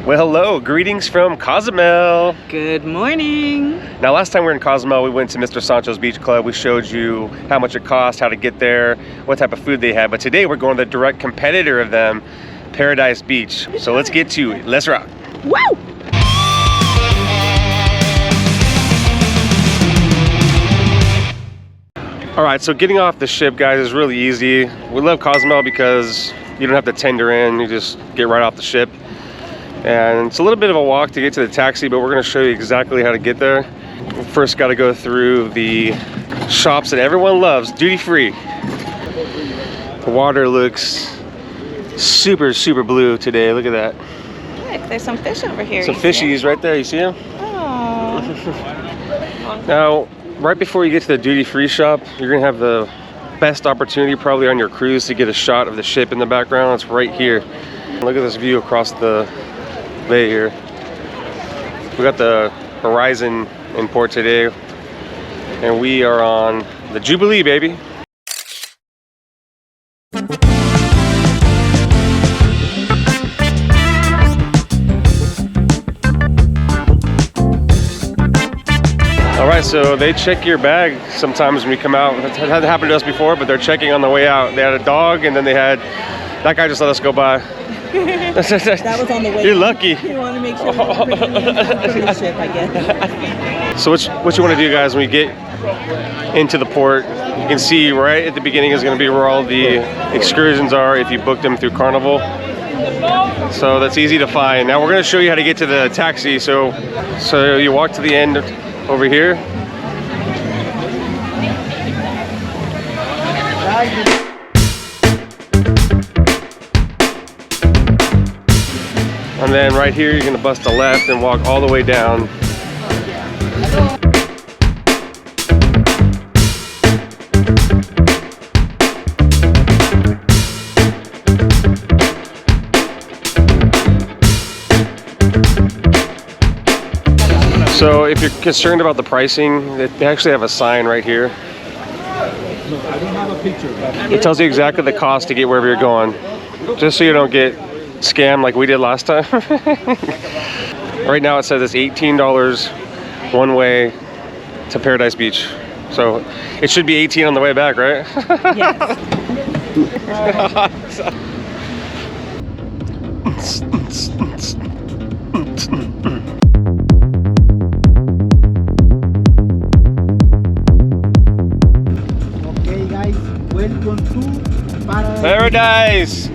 Well, hello, greetings from Cozumel. Good morning. Now, last time we were in Cozumel, we went to Mr. Sancho's Beach Club. We showed you how much it cost, how to get there, what type of food they had. But today we're going to the direct competitor of them, Paradise Beach. So let's get to it. Let's rock. Woo! All right, so getting off the ship, guys, is really easy. We love Cozumel because you don't have to tender in. You just get right off the ship. And it's a little bit of a walk to get to the taxi, but we're going to show you exactly how to get there. We first got to go through the shops that everyone loves, duty free. The water looks super, super blue today. Look at that. Look, there's some fish over here. Some fishies right there. You see them? Oh. Now, right before you get to the duty free shop, you're going to have the best opportunity probably on your cruise to get a shot of the ship in the background. It's right here. Look at this view across the bay here. We got the Horizon in port today, and we are on the Jubilee, baby. All right, so they check your bag sometimes when you come out. That hasn't happened to us before, but they're checking on the way out. They had a dog, and then they had that guy just let us go by. That was on the way. You're lucky. You want to make sure we're bringing in the ship, I guess. So what you want to do, guys, when you get into the port, you can see right at the beginning is going to be where all the excursions are if you booked them through Carnival. So that's easy to find. Now we're going to show you how to get to the taxi. So you walk to the end over here. And then right here, you're going to bust a left and walk all the way down. So if you're concerned about the pricing, they actually have a sign right here. It tells you exactly the cost to get wherever you're going, just so you don't get scammed like we did last time. Right now it says it's $18 one way to Paradise Beach. So it should be 18 on the way back, right? Okay guys, welcome to Paradise!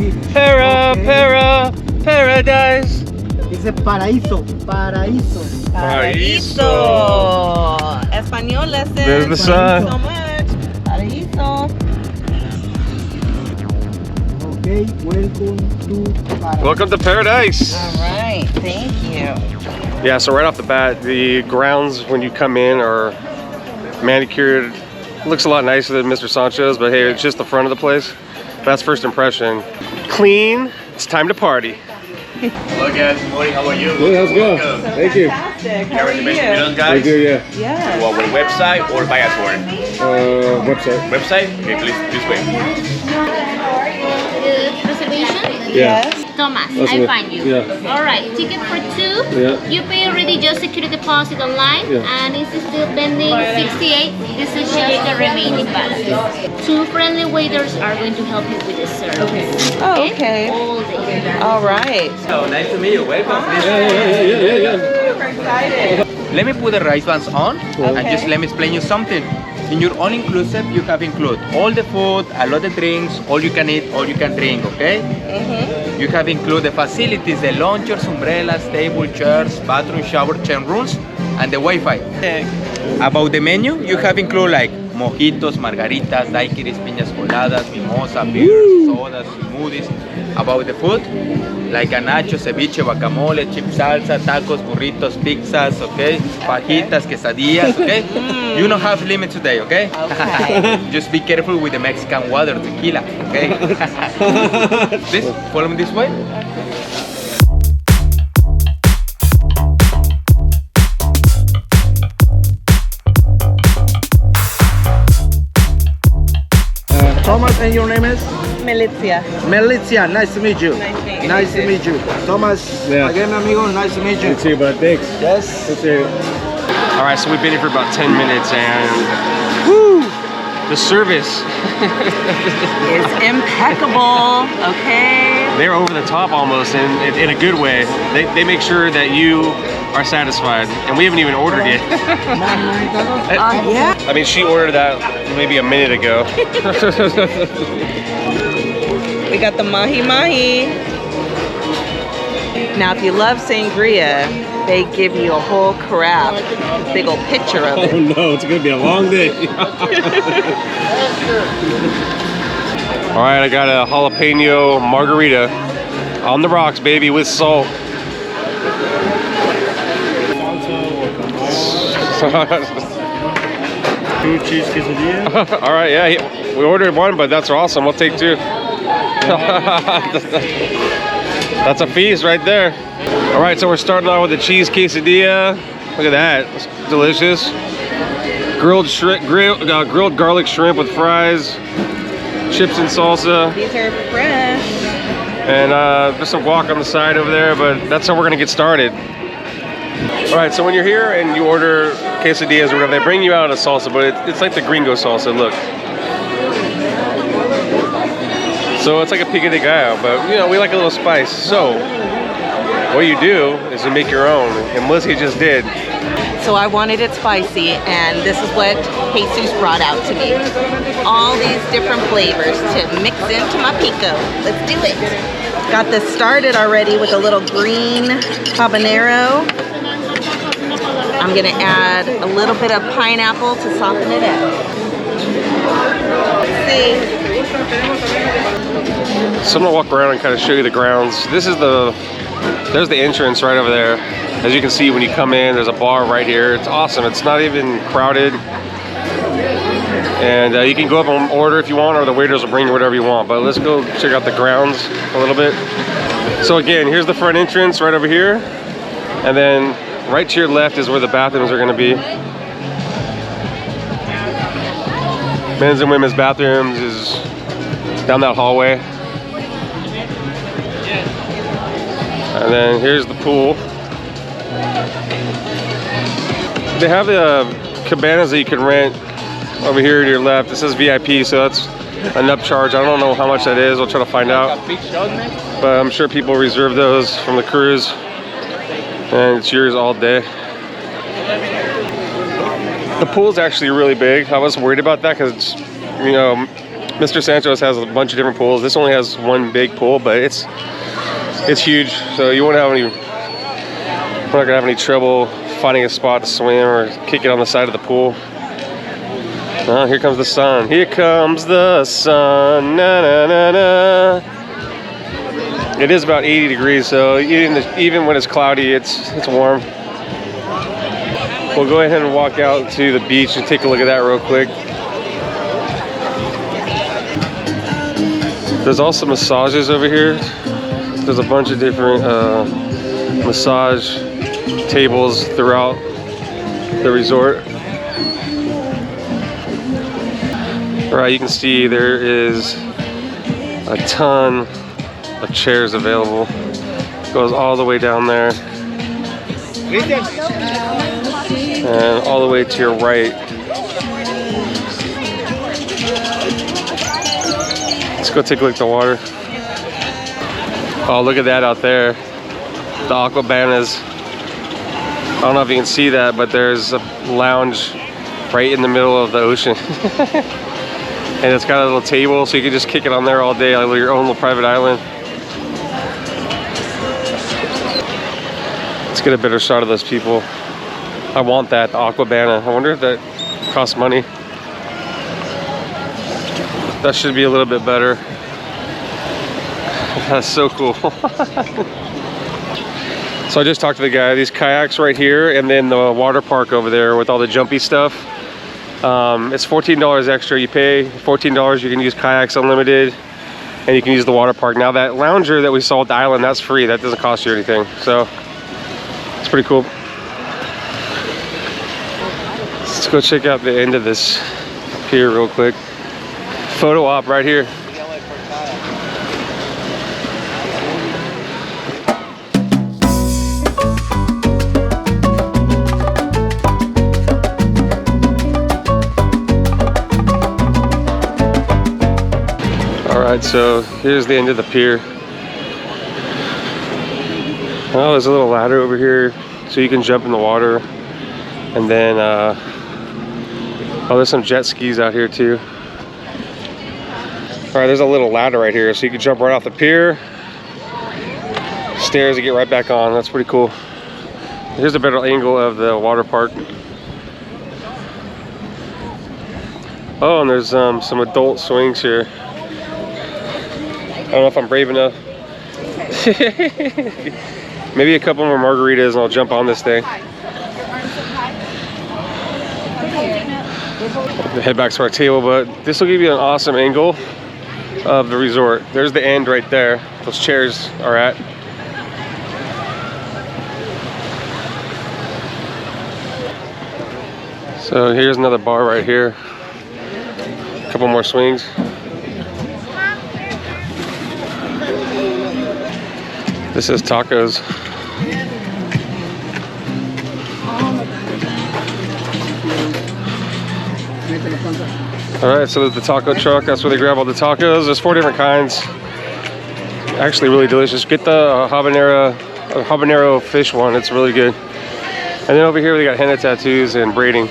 Paradise! It's a paraíso, paraíso. Paraíso. Español lesson. There's the sun. Thank you so much. Paraíso. Okay, welcome to Paradise. Welcome to Paradise! All right, thank you. Yeah, so right off the bat, the grounds when you come in are manicured. Looks a lot nicer than Mr. Sancho's, but hey, it's just the front of the place. That's first impression. Clean, it's time to party. Hello guys, good morning, how are you? Good, how's it going? Welcome. Thank you. Fantastic. How Here are are the best you? meals, guys. yeah. Yeah. To our website or via tour. Website. Website? Okay, please, this way. Reservation? Yes. Thomas, That's I me. find you. Yeah. All right, ticket for two. Yeah. You pay already just security deposit online, Yeah. and it's still pending 68. This is just the remaining balance. Two friendly waiters are going to help you with the service. Oh, okay. All day. All right. So nice to meet you. Welcome. Yeah. Super excited. Let me put the rice buns on and just let me explain you something. In your all inclusive, you have included all the food, a lot of drinks, all you can eat, all you can drink, okay? You have included the facilities, the loungers, umbrellas, table, chairs, bathroom, shower, chain rooms, and the Wi-Fi. About the menu, you have included like mojitos, margaritas, daiquiris, piñas coladas, mimosa, beers, sodas, smoothies. About the food, like a nacho, ceviche, guacamole, chip salsa, tacos, burritos, pizzas, okay? Fajitas, quesadillas, okay? You don't have limit today, okay? Just be careful with the Mexican water, tequila, okay? Please follow me this way. Thomas, and your name is? Melizia. Melizia, nice to meet you. Nice to meet you. Nice to meet you. Thomas, Yeah. again, amigo, nice to meet you. too, bud. Thanks. Yes. All right, so we've been here for about 10 minutes and whoo, the service. It's impeccable, okay? They're over the top almost in a good way. They make sure that you are satisfied, and we haven't even ordered yet. Yeah. I mean, she ordered that maybe a minute ago. We got the mahi mahi. Now, if you love sangria, they give you a whole crab, big old picture of it. no, it's gonna be a long day. All right, I got a jalapeno margarita on the rocks, baby, with salt. Two cheese quesadilla. All right, yeah, we ordered one, but that's awesome. We'll take two. That's a feast right there. All right, so we're starting out with the cheese quesadilla. Look at that, it's delicious. Grilled shrimp, grilled garlic shrimp with fries, chips and salsa, These are fresh. and just some guac on the side over there. But that's how we're gonna get started. All right, so when you're here and you order quesadillas or whatever, they bring you out a salsa, but it's like the gringo salsa. Look. So it's like a pico de gallo, but you know, we like a little spice. So what you do is you make your own, and Melissa just did. So I wanted it spicy, and this is what Jesus brought out to me. All these different flavors to mix into my pico. Let's do it. Got this started already with a little green habanero. I'm gonna add a little bit of pineapple to soften it up. Let's see. So I'm gonna walk around and kind of show you the grounds. There's the entrance right over there. As you can see when you come in, there's a bar right here. It's awesome. It's not even crowded. And you can go up and order if you want, or the waiters will bring you whatever you want. But let's go check out the grounds a little bit. So again, here's the front entrance right over here. And then right to your left is where the bathrooms are gonna be. Men's and women's bathrooms is down that hallway. And then here's the pool. They have the cabanas that you can rent over here to your left. It says VIP, so that's an upcharge. I don't know how much that is. I'll try to find out. But I'm sure people reserve those from the cruise. And it's yours all day. The pool's actually really big. I was worried about that because, you know, Mr. Sancho's has a bunch of different pools. This only has one big pool, but it's huge. So you won't have any, we're not gonna have any trouble finding a spot to swim or kick it on the side of the pool. Oh, here comes the sun. Here comes the sun. Na, na, na, na. It is about 80 degrees, so even when it's cloudy, it's warm. We'll go ahead and walk out to the beach and take a look at that real quick. There's also massages over here. There's a bunch of different massage tables throughout the resort. All right, you can see there is a ton of chairs available. It goes all the way down there. And all the way to your right. Let's go take a look at the water. Oh, look at that out there. The aqua cabanas. I don't know if you can see that, but there's a lounge right in the middle of the ocean. And it's got a little table, so you can just kick it on there all day, like your own little private island. Let's get a better shot of those people. I want that, the aqua cabana. I wonder if that costs money. That should be a little bit better. That's so cool. So I just talked to the guy. These kayaks right here, and then the water park over there with all the jumpy stuff. It's $14 extra. You pay $14, you can use kayaks unlimited, and you can use the water park. Now that lounger that we saw at the island, that's free. That doesn't cost you anything. So it's pretty cool. Let's go check out the end of this pier real quick. Photo op right here. Alright, so here's the end of the pier. Oh, there's a little ladder over here so you can jump in the water. And then, oh, there's some jet skis out here too. Alright, there's a little ladder right here so you can jump right off the pier. Stairs to get right back on. That's pretty cool. Here's a better angle of the water park. Oh, and there's some adult swings here. I don't know if I'm brave enough. Maybe a couple more margaritas and I'll jump on this thing. Head back to our table, but this will give you an awesome angle of the resort. There's the end right there. Those chairs are at. So here's another bar right here. A couple more swings. This is tacos. Alright, so there's the taco truck. That's where they grab all the tacos. There's 4 different kinds. Actually really delicious. Get the habanero fish one. It's really good. And then over here they got henna tattoos and braiding.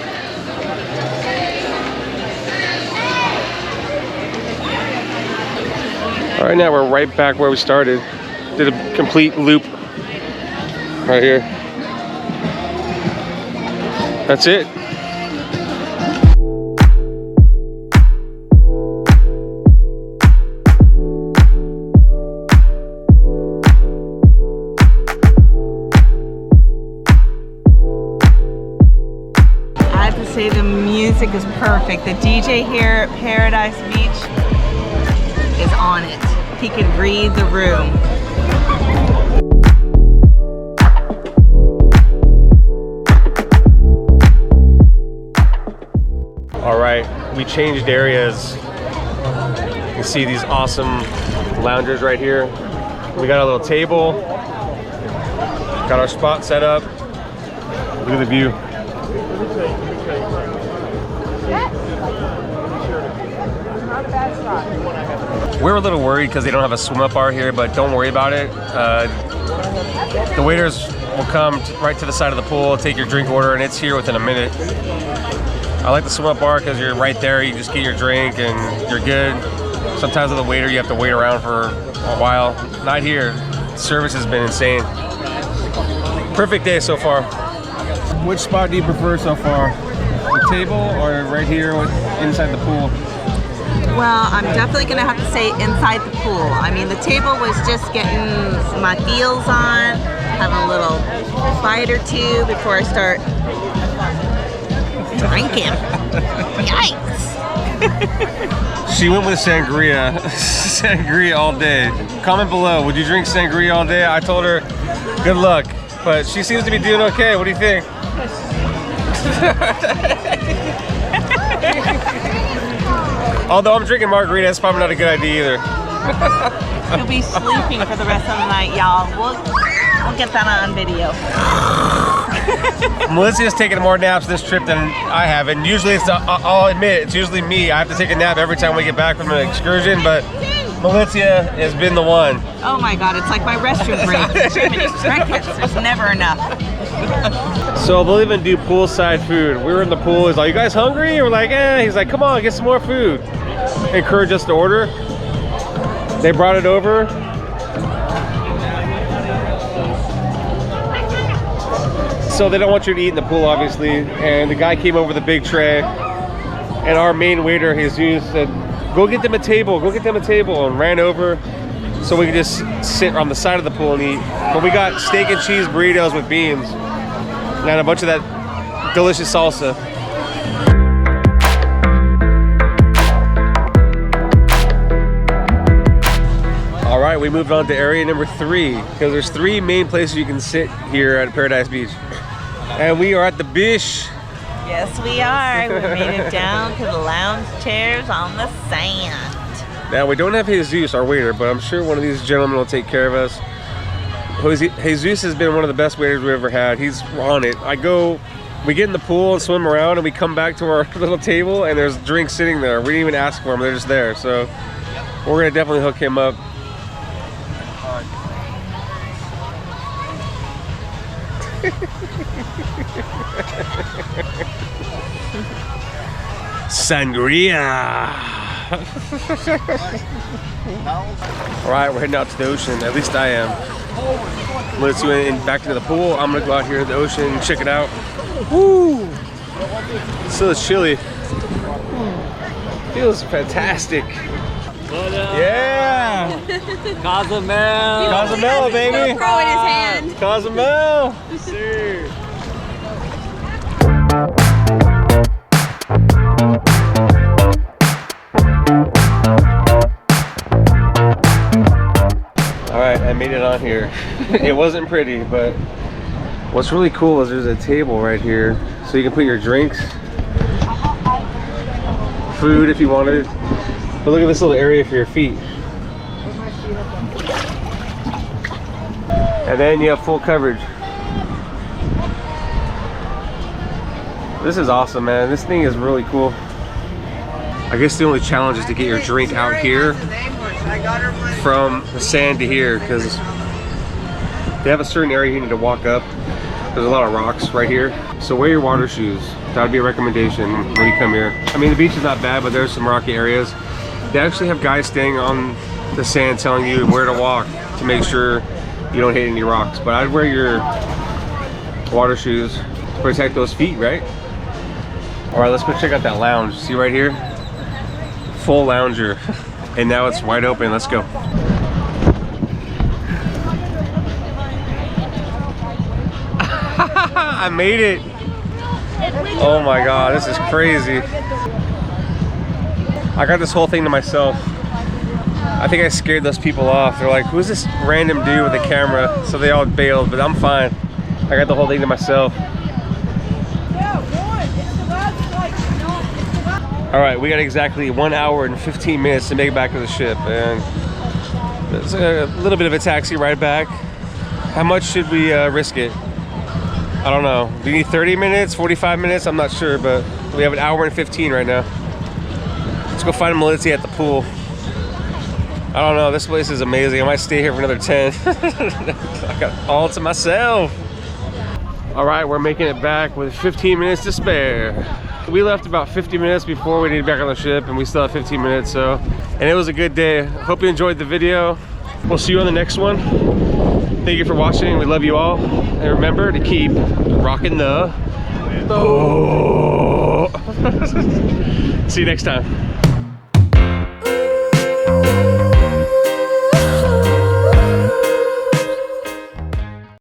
Alright, now we're right back where we started. Did a complete loop right here. That's it. I have to say the music is perfect. The DJ here at Paradise Beach is on it. He can read the room. All right, we changed areas. You can see these awesome loungers right here. We got a little table. Got our spot set up. Look at the view. We're a little worried because they don't have a swim up bar here, but don't worry about it. The waiters will come right to the side of the pool, take your drink order, and it's here within a minute. I like the swim up bar because you're right there, you just get your drink and you're good. Sometimes with a waiter you have to wait around for a while. Not here. Service has been insane. Perfect day so far. Which spot do you prefer so far? The table or right here inside the pool? Well, I'm definitely gonna have to say inside the pool. I mean, the table was just getting my feels on, having a little bite or two before I start drinking. Yikes! She went with sangria. Sangria all day. Comment below, would you drink sangria all day? I told her, good luck. But she seems to be doing okay. What do you think? Although I'm drinking margarita, it's probably not a good idea either. He'll be sleeping for the rest of the night, y'all. We'll get that on video. Melissa's taking more naps this trip than I have, and usually I'll admit, it's usually me. I have to take a nap every time we get back from an excursion, but Melissa has been the one. Oh my God, it's like my restroom break. Too many crickets, there's never enough. So they'll even do poolside food. We were in the pool, he's like, you guys hungry? We're like, eh. He's like, come on, get some more food. Encourage us to order. They brought it over. So they don't want you to eat in the pool, obviously. And the guy came over with a big tray. And our main waiter, Jesus, said, go get them a table, go get them a table, and ran over so we could just sit on the side of the pool and eat. But we got steak and cheese burritos with beans and a bunch of that delicious salsa. All right, we moved on to area number 3 because there's 3 main places you can sit here at Paradise Beach. And we are at the beach. Yes, we are. We made it down to the lounge chairs on the sand. Now, we don't have Jesus, our waiter, but I'm sure one of these gentlemen will take care of us. Jesus has been one of the best waiters we've ever had. He's on it. We get in the pool and swim around, and we come back to our little table, and there's drinks sitting there. We didn't even ask for them. They're just there. So We're gonna definitely hook him up. Sangria. All right, we're heading out to the ocean. At least I am. Let's go in back into the pool. I'm gonna go out here to the ocean, check it out. Woo! Still it's chilly. Feels fantastic. Yeah! Cozumel. Cozumel, baby. Throw in his hand. Cozumel. Sir. All right, I made it on here. It wasn't pretty, but what's really cool is there's a table right here, so you can put your drinks, food if you wanted. But look at this little area for your feet. And then you have full coverage. This is awesome, man. This thing is really cool. I guess the only challenge is to get your drink out here from the sand to here, because they have a certain area you need to walk up. There's a lot of rocks right here. So wear your water shoes. That would be a recommendation when you come here. I mean, the beach is not bad, but there's some rocky areas. They actually have guys staying on the sand telling you where to walk to make sure you don't hit any rocks. But I'd wear your water shoes to protect those feet, right? All right, let's go check out that lounge. See right here? Full lounger. And now it's wide open. Let's go. I made it. Oh my God, this is crazy. I got this whole thing to myself. I think I scared those people off. They're like, who's this random dude with a camera? So they all bailed, but I'm fine. I got the whole thing to myself. All right, we got exactly 1 hour and 15 minutes to make it back to the ship, and there's a little bit of a taxi ride back. How much should we risk it? I don't know. Do you need 30 minutes, 45 minutes? I'm not sure, but we have 1 hour and 15 right now. Let's go find Melissa at the pool. I don't know, this place is amazing. I might stay here for another 10. I got all to myself. All right, we're making it back with 15 minutes to spare. We left about 50 minutes before we needed back on the ship, and we still have 15 minutes, so. And it was a good day. Hope you enjoyed the video. We'll see you on the next one. Thank you for watching. We love you all. And remember to keep rocking the boat. See you next time.